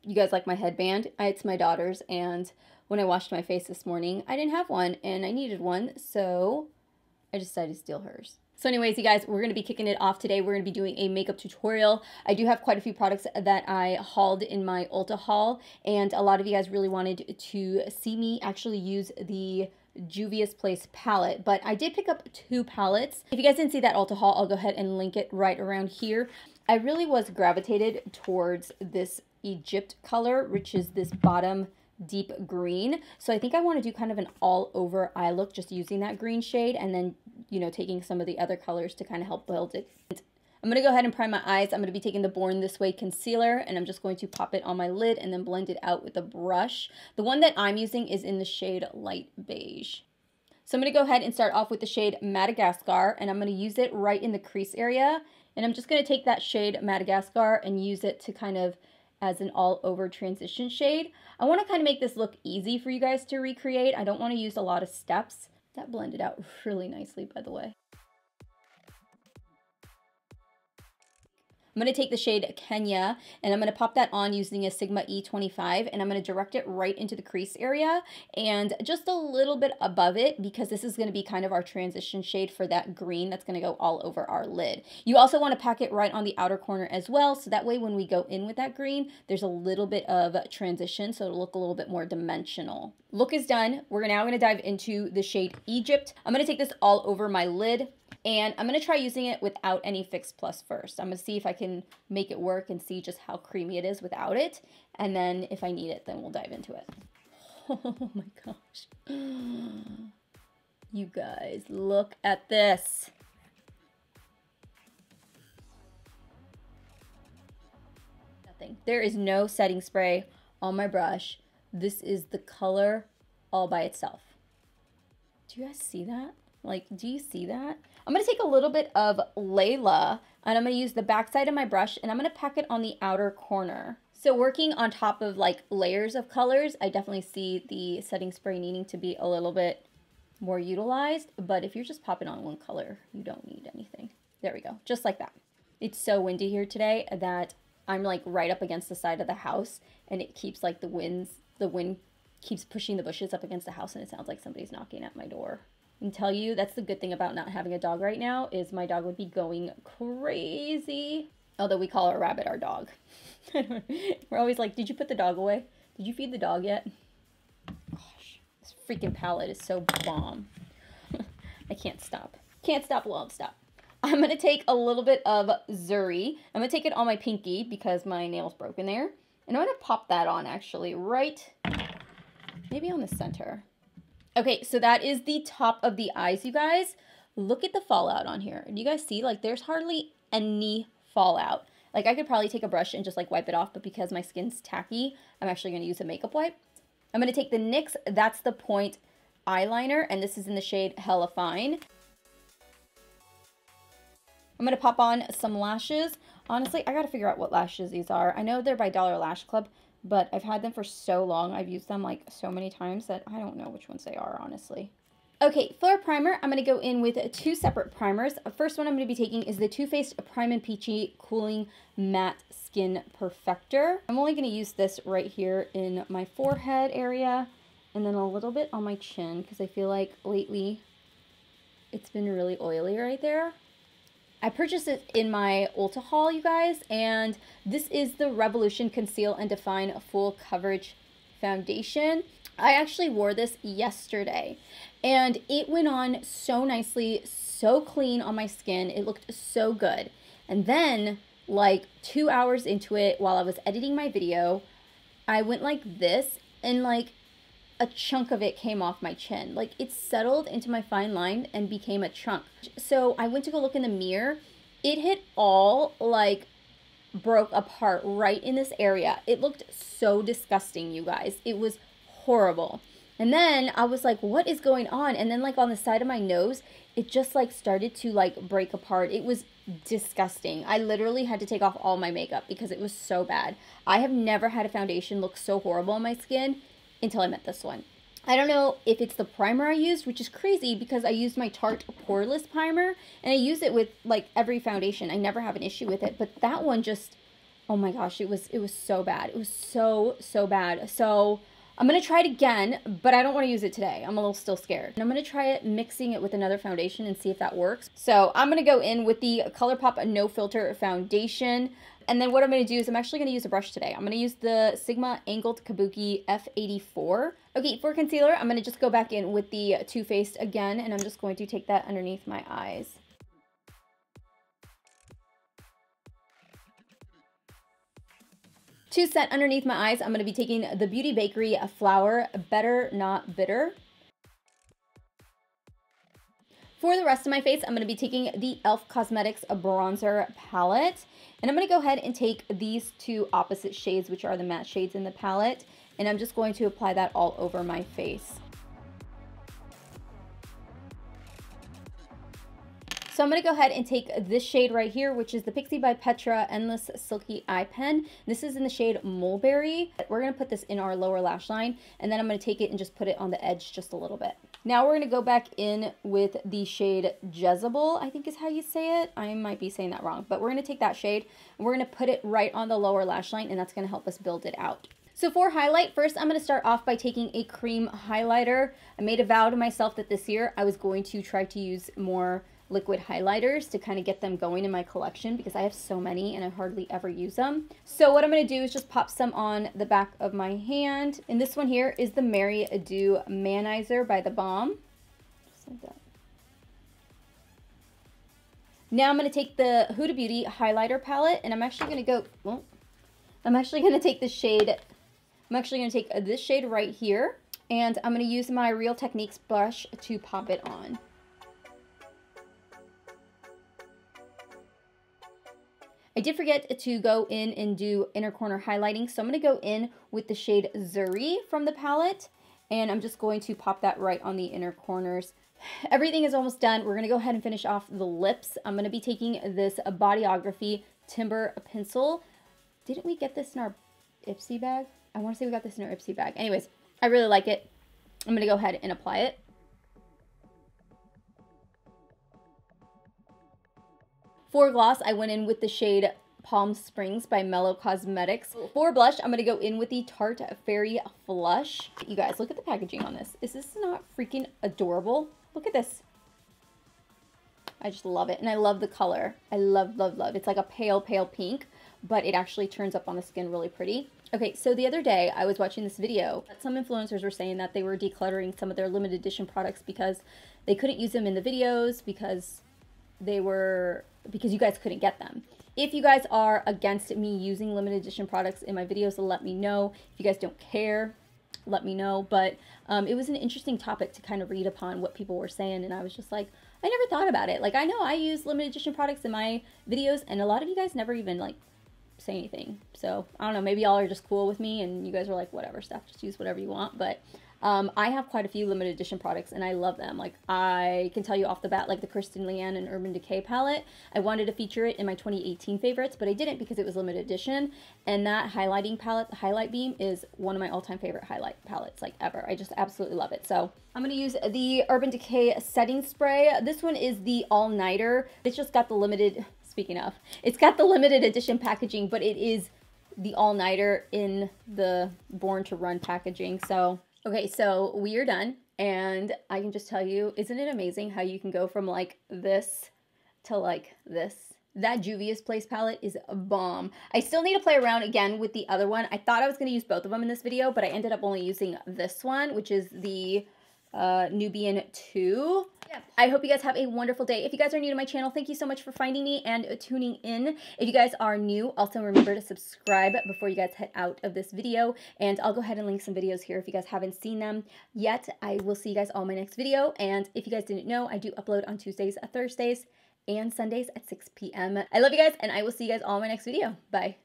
you guys like my headband? It's my daughter's, and when I washed my face this morning, I didn't have one, and I needed one, so I decided to steal hers. So anyways, you guys, we're going to be kicking it off today. We're going to be doing a makeup tutorial. I do have quite a few products that I hauled in my Ulta haul, and a lot of you guys really wanted to see me actually use the Juvias Place palette, but I did pick up 2 palettes. If you guys didn't see that Ulta haul, I'll go ahead and link it right around here. I really was gravitated towards this Egypt color, which is this bottom deep green. So I think I want to do kind of an all over eye look just using that green shade, and then, you know, taking some of the other colors to kind of help build it. I'm going to go ahead and prime my eyes. I'm going to be taking the Born This Way concealer, and I'm just going to pop it on my lid and then blend it out with a brush. The one that I'm using is in the shade Light Beige. So I'm going to go ahead and start off with the shade Madagascar, and I'm going to use it right in the crease area. And I'm just going to take that shade Madagascar and use it to kind of as an all over transition shade. I want to kind of make this look easy for you guys to recreate. I don't want to use a lot of steps. That blended out really nicely, by the way. I'm going to take the shade Kenya, and I'm going to pop that on using a Sigma E25, and I'm going to direct it right into the crease area and just a little bit above it, because this is going to be kind of our transition shade for that green that's going to go all over our lid. You also want to pack it right on the outer corner as well, so that way when we go in with that green, there's a little bit of transition, so it'll look a little bit more dimensional. Look is done. We're now going to dive into the shade Egypt. I'm going to take this all over my lid, and I'm going to try using it without any Fix Plus first. I'm going to see if I can make it work and see just how creamy it is without it. And then if I need it, then we'll dive into it. Oh my gosh. You guys, look at this. Nothing. There is no setting spray on my brush. This is the color all by itself. Do you guys see that? Like, do you see that? I'm going to take a little bit of Layla, and I'm going to use the back side of my brush, and I'm going to pack it on the outer corner. So working on top of like layers of colors, I definitely see the setting spray needing to be a little bit more utilized. But if you're just popping on one color, you don't need anything. There we go. Just like that. It's so windy here today that I'm like right up against the side of the house, and it keeps like the wind keeps pushing the bushes up against the house, and it sounds like somebody's knocking at my door. And tell you, that's the good thing about not having a dog right now, is my dog would be going crazy. Although we call our rabbit our dog. We're always like, did you put the dog away? Did you feed the dog yet? Gosh, this freaking palette is so bomb. I can't stop. Can't stop, won't stop. I'm going to take a little bit of Zuri. I'm going to take it on my pinky because my nail's broken there. And I'm going to pop that on actually right, maybe on the center. Okay, so that is the top of the eyes, you guys. Look at the fallout on here. Do you guys see? Like, there's hardly any fallout. Like, I could probably take a brush and just, like, wipe it off, but because my skin's tacky, I'm actually going to use a makeup wipe. I'm going to take the NYX That's the Point eyeliner, and this is in the shade Hella Fine. I'm going to pop on some lashes. Honestly, I got to figure out what lashes these are. I know they're by Dollar Lash Club, but I've had them for so long. I've used them like so many times that I don't know which ones they are, honestly. Okay, for a primer, I'm going to go in with 2 separate primers. The first one I'm going to be taking is the Too Faced Prime and Peachy Cooling Matte Skin Perfector. I'm only going to use this right here in my forehead area, and then a little bit on my chin, because I feel like lately it's been really oily right there. I purchased it in my Ulta haul, you guys, and this is the Revolution Conceal and Define Full Coverage Foundation. I actually wore this yesterday, and it went on so nicely, so clean on my skin. It looked so good. And then, like 2 hours into it, while I was editing my video, I went like this, and like a chunk of it came off my chin. Like, it settled into my fine line and became a chunk. So I went to go look in the mirror. It had all like broke apart right in this area. It looked so disgusting, you guys. It was horrible. And then I was like, what is going on? And then like on the side of my nose, it just like started to like break apart. It was disgusting. I literally had to take off all my makeup because it was so bad. I have never had a foundation look so horrible on my skin until I met this one. I don't know if it's the primer I used, which is crazy because I used my Tarte Poreless Primer, and I use it with like every foundation. I never have an issue with it, but that one just Oh my gosh, it was so bad. It was so bad. So I'm going to try it again, but I don't want to use it today. I'm a little still scared. And I'm going to try it mixing it with another foundation and see if that works. So I'm going to go in with the ColourPop No Filter Foundation. And then what I'm going to do is I'm actually going to use a brush today. I'm going to use the Sigma Angled Kabuki F84. Okay, for concealer, I'm going to just go back in with the Too Faced again, and I'm just going to take that underneath my eyes. To set underneath my eyes, I'm going to be taking the Beauty Bakerie Flower Better Not Bitter. For the rest of my face, I'm going to be taking the e.l.f. Cosmetics Bronzer Palette. And I'm going to go ahead and take these two opposite shades, which are the matte shades in the palette. And I'm just going to apply that all over my face. So I'm going to go ahead and take this shade right here, which is the PIXI by Petra Endless Silky Eye Pen. This is in the shade Mulberry. We're going to put this in our lower lash line, and then I'm going to take it and just put it on the edge just a little bit. Now we're going to go back in with the shade Jezebel, I think is how you say it. I might be saying that wrong, but we're going to take that shade and we're going to put it right on the lower lash line, and that's going to help us build it out. So for highlight, first I'm going to start off by taking a cream highlighter. I made a vow to myself that this year I was going to try to use more liquid highlighters to kind of get them going in my collection because I have so many and I hardly ever use them. So what I'm going to do is just pop some on the back of my hand. And this one here is the Mary Ado Manizer by THEBALM. Just like that. Now I'm going to take the Huda Beauty highlighter palette, and I'm actually going to go, well, I'm actually going to take this shade, this shade right here, and I'm going to use my Real Techniques brush to pop it on. I did forget to go in and do inner corner highlighting, so I'm going to go in with the shade Zuri from the palette, and I'm just going to pop that right on the inner corners. Everything is almost done. We're going to go ahead and finish off the lips. I'm going to be taking this Bodyography Timber Pencil. Didn't we get this in our Ipsy bag? I want to say we got this in our Ipsy bag. Anyways, I really like it. I'm going to go ahead and apply it. For gloss, I went in with the shade Palm Springs by Mellow Cosmetics. For blush, I'm going to go in with the Tarte Fairy Flush. You guys, look at the packaging on this. Is this not freaking adorable? Look at this. I just love it. And I love the color. I love, love, love. It's like a pale, pale pink, but it actually turns up on the skin really pretty. Okay, so the other day I was watching this video. Some influencers were saying that they were decluttering some of their limited edition products because they couldn't use them in the videos because you guys couldn't get them. If you guys are against me using limited edition products in my videos, let me know. If you guys don't care, let me know. But it was an interesting topic to kind of read upon what people were saying, and I was just like, I never thought about it. Like, I know I use limited edition products in my videos, and a lot of you guys never even like say anything. So I don't know, maybe y'all are just cool with me and you guys are like, whatever, stuff, just use whatever you want. But I have quite a few limited edition products and I love them. Like, I can tell you off the bat, like the Kristen Leanne and Urban Decay palette, I wanted to feature it in my 2018 favorites, but I didn't because it was limited edition. And that highlighting palette, the Highlight Beam, is one of my all-time favorite highlight palettes, like ever. I just absolutely love it. So I'm going to use the Urban Decay setting spray. This one is the all-nighter. It's just got the limited, speaking of, it's got the limited edition packaging, but it is the all-nighter in the Born to Run packaging. So okay, so we are done, and I can just tell you, isn't it amazing how you can go from like this to like this? That Juvia's Place palette is a bomb. I still need to play around again with the other one. I thought I was going to use both of them in this video, but I ended up only using this one, which is the Nubian 2. Yeah. I hope you guys have a wonderful day. If you guys are new to my channel, thank you so much for finding me and tuning in. If you guys are new, also remember to subscribe before you guys head out of this video. And I'll go ahead and link some videos here if you guys haven't seen them yet. I will see you guys all in my next video. And if you guys didn't know, I do upload on Tuesdays, Thursdays, and Sundays at 6 p.m. I love you guys, and I will see you guys all in my next video. Bye.